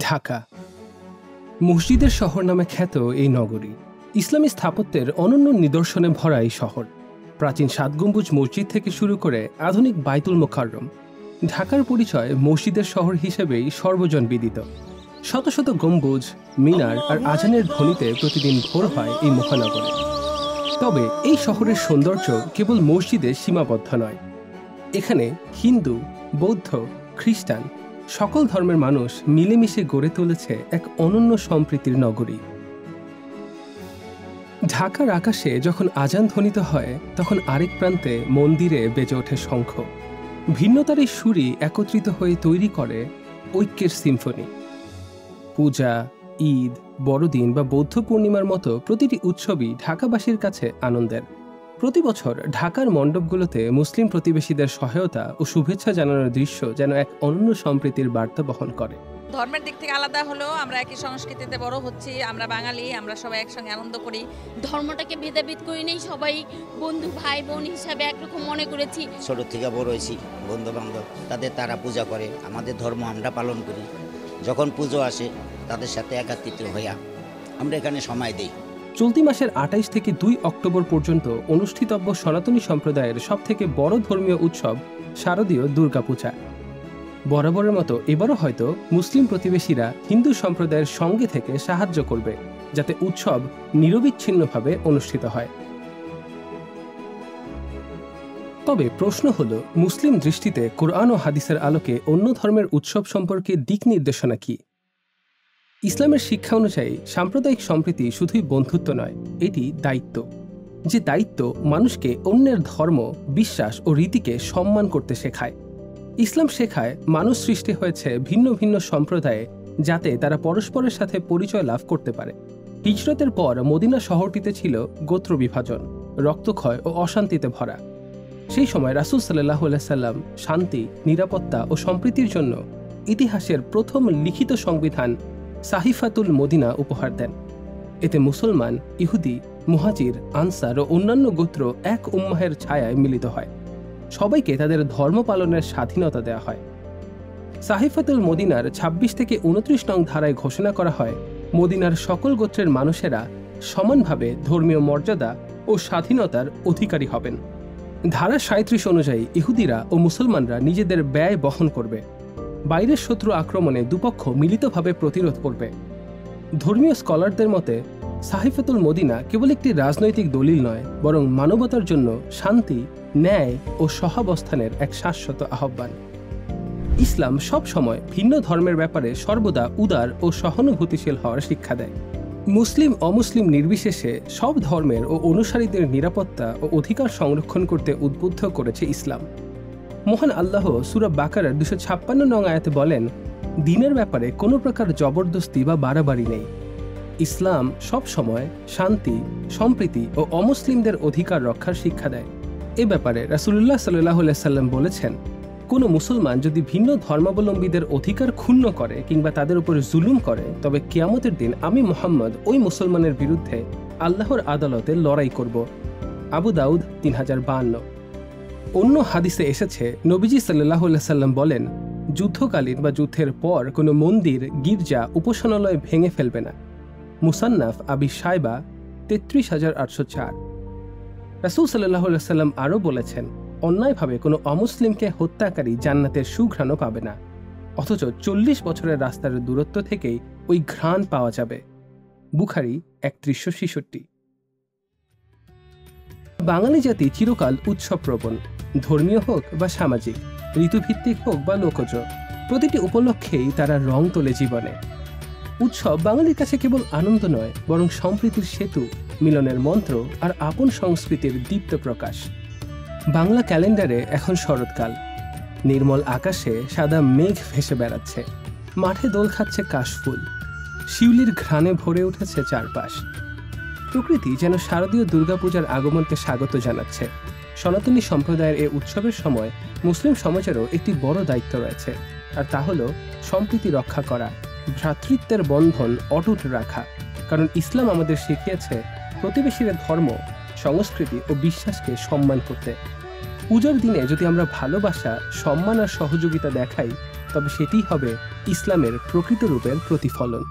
ঢাকা মসজিদের শহর নামে খ্যাত এই নগরী ইসলামী স্থাপত্যের অনন্য নিদর্শনে ভরা এই শহর। প্রাচীন ৭ গম্বুজ মসজিদ থেকে শুরু করে আধুনিক বাইতুল মোকাররম, ঢাকার পরিচয় মসজিদের শহর হিসেবেই সর্বজন বিদিত। শত শত গম্বুজ, মিনার আর আজানের ধ্বনিতে প্রতিদিন ভোর হয় এই মহানগরে। তবে এই শহরের সৌন্দর্য কেবল মসজিদে সীমাবদ্ধ নয়। এখানে হিন্দু, বৌদ্ধ, খ্রিস্টান সকল ধর্মের মানুষ মিলেমিশে গড়ে তুলেছে এক অনন্য সম্প্রীতির নগরী। ঢাকার আকাশে যখন আজান ধ্বনিত হয়, তখন আরেক প্রান্তে মন্দিরে বেজে ওঠে শঙ্খ। ভিন্নতার এই সুরই একত্রিত হয়ে তৈরি করে ঐক্যের সিম্ফনি। পূজা, ঈদ, বড়দিন বা বৌদ্ধ পূর্ণিমার মতো প্রতিটি উৎসবই ঢাকাবাসীর কাছে আনন্দের। প্রতি বছর ঢাকার মণ্ডপগুলোতে মুসলিম প্রতিবেশীদের সহায়তা ও শুভেচ্ছা জানানোর দৃশ্য যেন এক অনন্য সম্প্রীতির বার্তা বহন করে। ধর্মের দিক থেকে আলাদা হলেও আমরা একই সংস্কৃতিতে বড় হচ্ছি, আমরা বাঙালি, আমরা সবাই একসঙ্গে আনন্দ করি। ধর্মটাকে ভেদাভেদ করি নেই, সবাই বন্ধু ভাই বোন হিসাবে একরকম মনে করেছি। ছোট থেকে বড় হয়েছি, বন্ধু বান্ধব তারা পূজা করে, আমাদের ধর্ম আমরা পালন করি। যখন পুজো আসে তাদের সাথে একাত্রিত হইয়া আমরা এখানে সময় দিই। চলতি মাসের ২৮ থেকে ২ অক্টোবর পর্যন্ত অনুষ্ঠিতব্য সনাতনী সম্প্রদায়ের সবথেকে বড় ধর্মীয় উৎসব শারদীয় দুর্গাপূজা। বরাবরের মতো এবারও হয়তো মুসলিম প্রতিবেশীরা হিন্দু সম্প্রদায়ের সঙ্গে থেকে সাহায্য করবে, যাতে উৎসব নিরবিচ্ছিন্নভাবে অনুষ্ঠিত হয়। তবে প্রশ্ন হল, মুসলিম দৃষ্টিতে কোরআন ও হাদিসের আলোকে অন্য ধর্মের উৎসব সম্পর্কে দিক নির্দেশনা কি? ইসলামের শিক্ষা অনুযায়ী সাম্প্রদায়িক সম্প্রীতি শুধুই বন্ধুত্ব নয়, এটি দায়িত্ব। যে দায়িত্ব মানুষকে অন্যের ধর্ম, বিশ্বাস ও রীতিকে সম্মান করতে শেখায়। ইসলাম শেখায় মানুষ সৃষ্টি হয়েছে ভিন্ন ভিন্ন সম্প্রদায়ে, যাতে তারা পরস্পরের সাথে পরিচয় লাভ করতে পারে। হিজরতের পর মদিনা শহরটিতে ছিল গোত্র বিভাজন, রক্তক্ষয় ও অশান্তিতে ভরা। সেই সময় রাসূল সাল্লাল্লাহু আলাইহি সাল্লাম শান্তি, নিরাপত্তা ও সম্প্রীতির জন্য ইতিহাসের প্রথম লিখিত সংবিধান সাহিফাতুল মদিনা উপহার দেন। এতে মুসলমান, ইহুদি, মুহাজির, আনসার ও অন্যান্য গোত্র এক উম্মাহের ছায়ায় মিলিত হয়। সবাইকে তাদের ধর্ম পালনের স্বাধীনতা দেওয়া হয়। সাহিফাতুল মদিনার ২৬ থেকে ২৯ নং ধারায় ঘোষণা করা হয়, মদিনার সকল গোত্রের মানুষেরা সমানভাবে ধর্মীয় মর্যাদা ও স্বাধীনতার অধিকারী হবেন। ধারা ৩৭ অনুযায়ী ইহুদিরা ও মুসলমানরা নিজেদের ব্যয় বহন করবে। বাইরের শত্রু আক্রমণে দুপক্ষ মিলিতভাবে প্রতিরোধ করবে। ধর্মীয় স্কলারদের মতে সাহিফাতুল মদিনা কেবল একটি রাজনৈতিক দলিল নয়, বরং মানবতার জন্য শান্তি, ন্যায় ও সহাবস্থানের এক শাশ্বত আহ্বান। ইসলাম সব সময় ভিন্ন ধর্মের ব্যাপারে সর্বদা উদার ও সহানুভূতিশীল হওয়ার শিক্ষা দেয়। মুসলিম অমুসলিম নির্বিশেষে সব ধর্মের ও অনুসারীদের নিরাপত্তা ও অধিকার সংরক্ষণ করতে উদ্বুদ্ধ করেছে ইসলাম। মহান আল্লাহ সূরা বাকারার ২৫৬ নং আয়াতে বলেন, দ্বীনের ব্যাপারে কোনো প্রকার জবরদস্তি বা বাড়াবাড়ি নেই। ইসলাম সব সময় শান্তি, সম্প্রীতি ও অমুসলিমদের অধিকার রক্ষার শিক্ষা দেয়। এ ব্যাপারে রাসূলুল্লাহ সাল্লাল্লাহু আলাইহি সাল্লাম বলেছেন, কোনো মুসলমান যদি ভিন্ন ধর্মাবলম্বীদের অধিকার ক্ষুণ্ণ করে কিংবা তাদের উপর জুলুম করে, তবে কিয়ামতের দিন আমি মুহাম্মদ ওই মুসলমানের বিরুদ্ধে আল্লাহর আদালতে লড়াই করব। আবু দাউদ ৩০৫২। অন্য হাদিসে এসেছে, নবীজি সাল্লাল্লাহু আলাইহি সাল্লাম বলেন, যুদ্ধকালীন বা যুদ্ধের পর কোনো মন্দির, গির্জা, উপাসনালয় ভেঙে ফেলবে না। মুসান্নাফ আবি শায়বা ৩৩,৮০৪। রাসূল সাল্লাল্লাহু আলাইহি সাল্লাম আরও বলেছেন, অন্যায়ভাবে কোনো অমুসলিমকে হত্যাকারী জান্নাতের সুঘ্রাণও পাবে না, অথচ ৪০ বছরের রাস্তার দূরত্ব থেকেই ওই ঘ্রাণ পাওয়া যাবে। বুখারী ৩১৬৬। বাঙালি জাতি চিরকাল উৎসবপ্রবণ, ধর্মীয় হোক বা সামাজিক, ঋতুভিত্তিক হোক বা লোকজ, প্রতিটি উপলক্ষেই তারা রং তোলে জীবনে। উৎসব বাঙালির কাছে কেবল আনন্দ নয়, বরং সম্প্রীতির সেতু, মিলনের মন্ত্র আর আপন সংস্কৃতির দীপ্ত প্রকাশ। বাংলা ক্যালেন্ডারে এখন শরৎকাল। নির্মল আকাশে সাদা মেঘ ভেসে বেড়াচ্ছে, মাঠে দোল খাচ্ছে কাশফুল, শিউলির ঘ্রাণে ভরে উঠেছে চারপাশ। প্রকৃতি যেন শারদীয় দুর্গাপূজার আগমনকে স্বাগত জানাচ্ছে। সনাতনী সম্প্রদায়ের এই উৎসবের সময় মুসলিম সমাজেরও একটি বড় দায়িত্ব রয়েছে, আর তা হল সম্প্রীতি রক্ষা করা, ভ্রাতৃত্বের বন্ধন অটুট রাখা। কারণ ইসলাম আমাদের শিখিয়েছে প্রতিবেশীর ধর্ম, সংস্কৃতি ও বিশ্বাসকে সম্মান করতে। পূজার দিনে যদি আমরা ভালোবাসা, সম্মান আর সহযোগিতা দেখাই, তবে সেটিই হবে ইসলামের প্রকৃত রূপের প্রতিফলন।